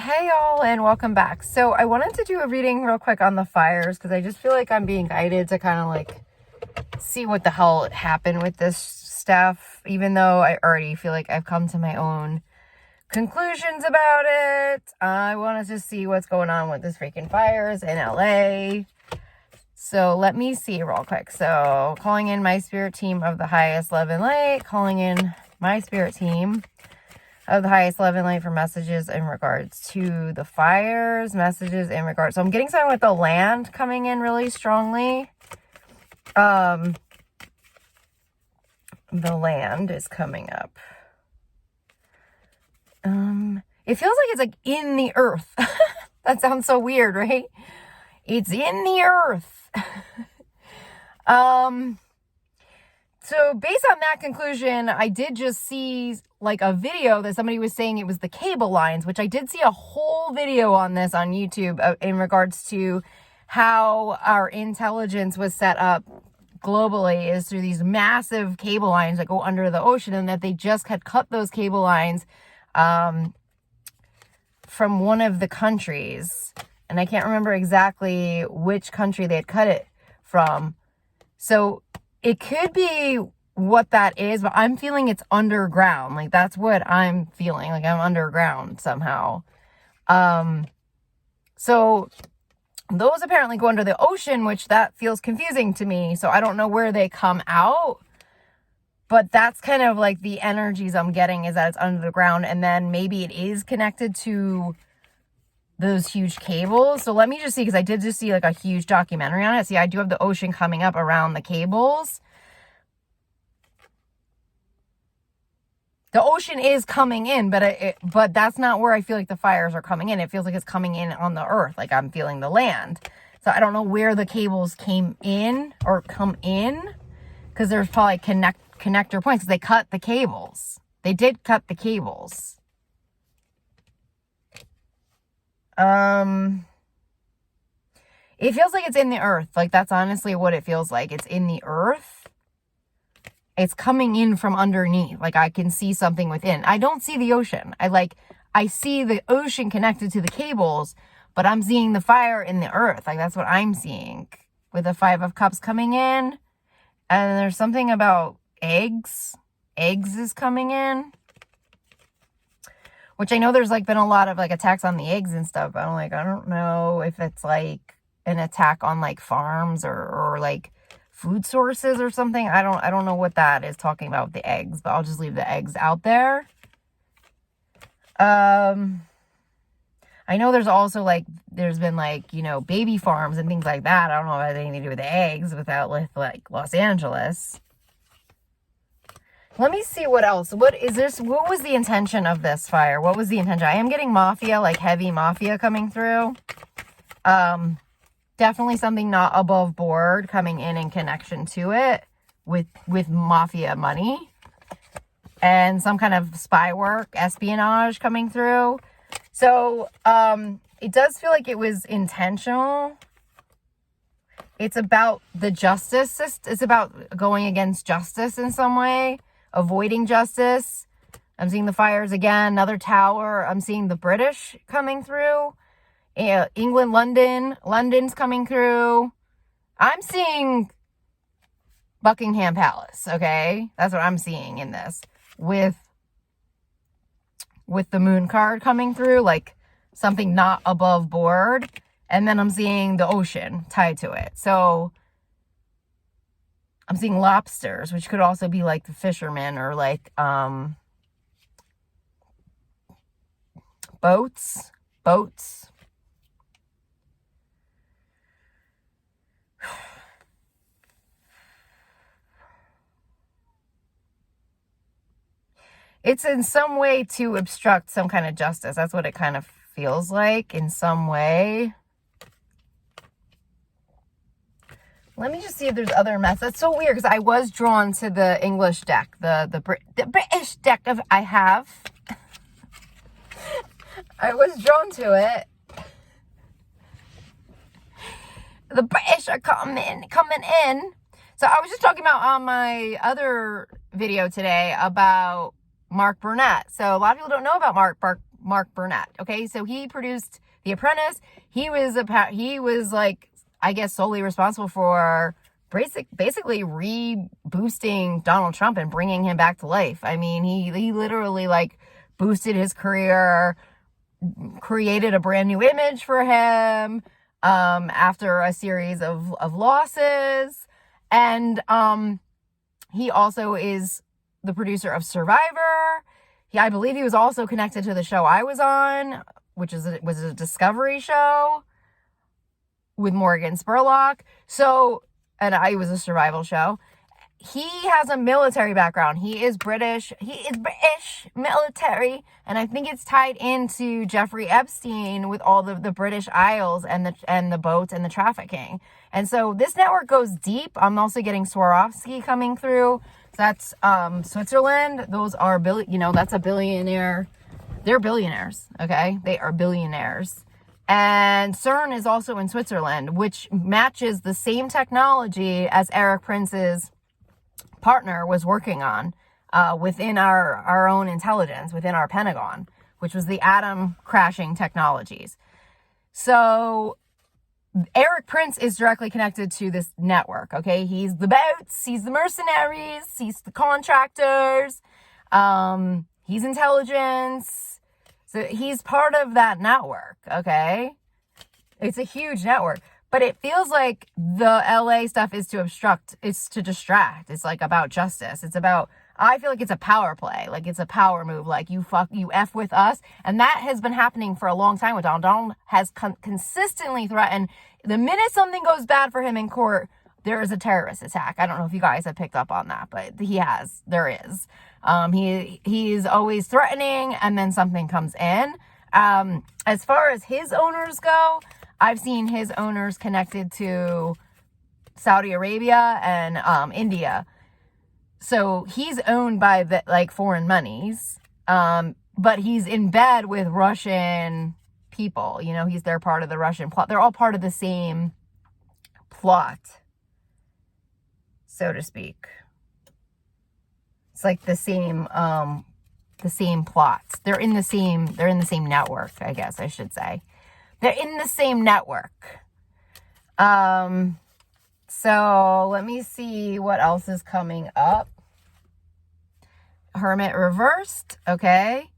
Hey y'all, and welcome back. So I wanted to do a reading real quick on the fires because I just feel like I'm being guided to kind of like see what the hell happened with this stuff, even though I already feel like I've come to my own conclusions about it. I wanted to see what's going on with this freaking fires in LA. So let me see real quick. So calling in my spirit team of the highest love and light, calling in my spirit team of the highest love and light for messages in regards to the fires, messages in regards. So I'm getting something with the land coming in really strongly. The land is coming up. It feels like it's like in the earth. That sounds so weird, right? It's in the earth. So based on that conclusion, I did just see like a video that somebody was saying it was the cable lines, which I did see a whole video on this on YouTube in regards to how our intelligence was set up globally is through these massive cable lines that go under the ocean, and that they just had cut those cable lines from one of the countries. And I can't remember exactly which country they had cut it from. So it could be what that is, but I'm feeling it's underground. Like that's what I'm feeling. Like I'm underground somehow. So those apparently go under the ocean, which that feels confusing to me. So I don't know where they come out, but that's kind of like the energies I'm getting is that it's under the ground. And then maybe it is connected to those huge cables. So let me just see, because I did just see like a huge documentary on it. See, I do have the ocean coming up around the cables. The ocean is coming in, but that's not where I feel like the fires are coming in. It feels like it's coming in on the earth. Like I'm feeling the land. So I don't know where the cables came in or come in, because there's probably connector points. They cut the cables. They did cut the cables. It feels like it's in the earth. Like that's honestly what it feels like. It's in the earth. It's coming in from underneath. Like I can see something within. I don't see the ocean. I see the ocean connected to the cables, but I'm seeing the fire in the earth. Like that's what I'm seeing with the 5 of Cups coming in. And there's something about eggs. Eggs is coming in. Which I know there's like been a lot of like attacks on the eggs and stuff. But I don't know if it's like an attack on like farms or like food sources or something. I don't know what that is talking about with the eggs, but I'll just leave the eggs out there. I know there's also like, there's been like, you know, baby farms and things like that. I don't know if it has anything to do with the eggs without like Los Angeles. Let me see what else. What is this? What was the intention of this fire? What was the intention? I am getting mafia, like heavy mafia coming through. Definitely something not above board coming in connection to it with mafia money. And some kind of spy work, espionage coming through. So, it does feel like it was intentional. It's about the justice system. It's about going against justice in some way. Avoiding justice. I'm seeing the fires again. Another tower. I'm seeing the British coming through. England, London's coming through. I'm seeing Buckingham Palace. Okay, that's what I'm seeing in this with the moon card coming through, like something not above board. And then I'm seeing the ocean tied to it. So I'm seeing lobsters, which could also be like the fishermen or like boats. It's in some way to obstruct some kind of justice. That's what it kind of feels like in some way. Let me just see if there's other mess. That's so weird because I was drawn to the English deck, the British deck I have. I was drawn to it. The British are coming in. So I was just talking about on my other video today about Mark Burnett. So a lot of people don't know about Mark Burnett. Okay, so he produced The Apprentice. He was like, I guess, solely responsible for basically reboosting Donald Trump and bringing him back to life. I mean, he literally like boosted his career, created a brand new image for him after a series of losses. And he also is the producer of Survivor. I believe he was also connected to the show I was on, which was a Discovery show with Morgan Spurlock. So, and it was a survival show. He has a military background. He is British military. And I think it's tied into Jeffrey Epstein with all the British Isles and the boats and the trafficking. And so this network goes deep. I'm also getting Swarovski coming through. So that's Switzerland. Those are that's a billionaire. They're billionaires. Okay. They are billionaires. And CERN is also in Switzerland, which matches the same technology as Eric Prince's partner was working on within our own intelligence, within our Pentagon, which was the atom crashing technologies. So Eric Prince is directly connected to this network, okay? He's the boats, he's the mercenaries, he's the contractors, he's intelligence. So he's part of that network, okay? It's a huge network. But it feels like the LA stuff is to obstruct. It's to distract. It's like about justice. It's about, I feel like it's a power play. Like it's a power move. Like you F with us. And that has been happening for a long time with Donald. Donald has consistently threatened the minute something goes bad for him in court, there is a terrorist attack. I don't know if you guys have picked up on that, but there is. He's always threatening and then something comes in. As far as his owners go, I've seen his owners connected to Saudi Arabia and India. So he's owned by foreign monies, but he's in bed with Russian people. They're part of the Russian plot. They're all part of the same plot, so to speak. It's like the same plots. They're in the same network, I guess I should say. They're in the same network. So let me see what else is coming up. Hermit reversed, okay,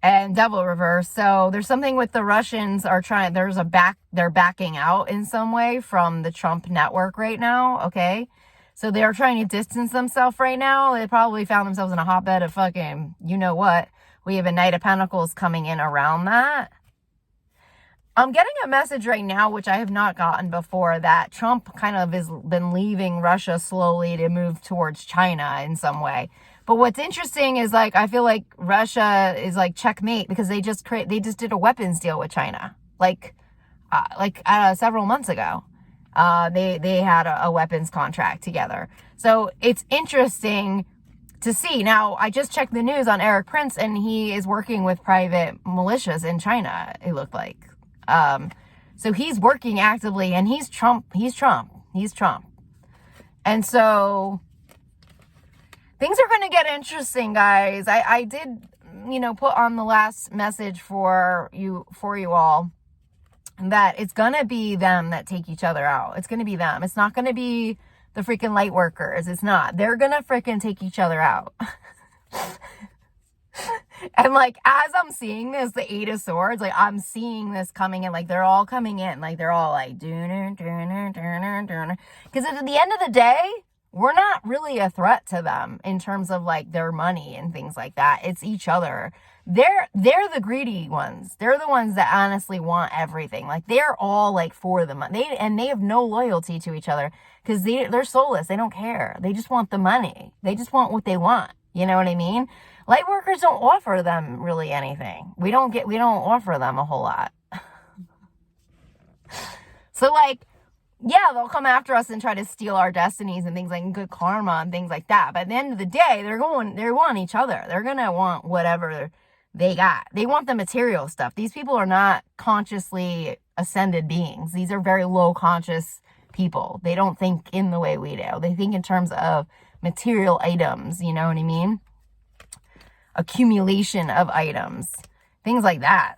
and Devil reversed. So there's something with the Russians they're backing out in some way from the Trump network right now, okay? So they're trying to distance themselves right now. They probably found themselves in a hotbed of fucking, you know what? We have a Knight of Pentacles coming in around that. I'm getting a message right now, which I have not gotten before, that Trump kind of has been leaving Russia slowly to move towards China in some way. But what's interesting is I feel like Russia is checkmate because they just did a weapons deal with China several months ago. They had a weapons contract together. So it's interesting to see. Now, I just checked the news on Eric Prince, and he is working with private militias in China, it looked like. So he's working actively, and he's Trump. And so things are going to get interesting, guys. I did, put on the last message for you all that it's going to be them that take each other out. It's going to be them. It's not going to be the freaking light workers. It's not. They're going to freaking take each other out. And as I'm seeing this, the Eight of Swords, I'm seeing this coming in, they're all coming in, they're all because at the end of the day, we're not really a threat to them in terms of their money and things like that. It's each other. They're the greedy ones. They're the ones that honestly want everything. They're all for the money. They have no loyalty to each other because they're soulless. They don't care. They just want the money. They just want what they want. You know what I mean? Light workers don't offer them really anything. We don't offer them a whole lot. So yeah, they'll come after us and try to steal our destinies and things good karma and things like that. But at the end of the day, they want each other. They're going to want whatever they got. They want the material stuff. These people are not consciously ascended beings. These are very low conscious people. They don't think in the way we do. They think in terms of material items. You know what I mean? Accumulation of items. things like that.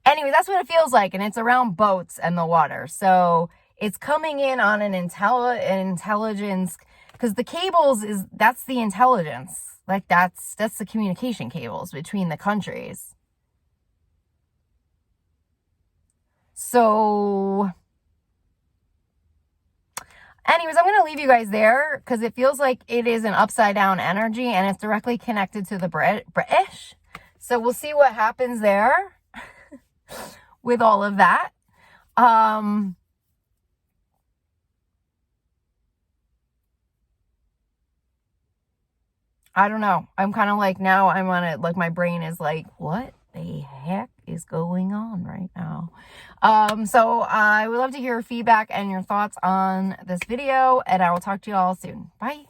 Anyway, that's what it feels like, and it's around boats and the water. So it's coming in on an intelligence, because the cables that's the intelligence. Like that's the communication cables between the countries. So anyways, I'm going to leave you guys there because it feels like it is an upside down energy and it's directly connected to the British. So we'll see what happens there with all of that. I don't know. I'm kind of like, now I'm on it. Like my brain is like, what the heck is going on right now? So I would love to hear your feedback and your thoughts on this video, and I will talk to you all soon. Bye.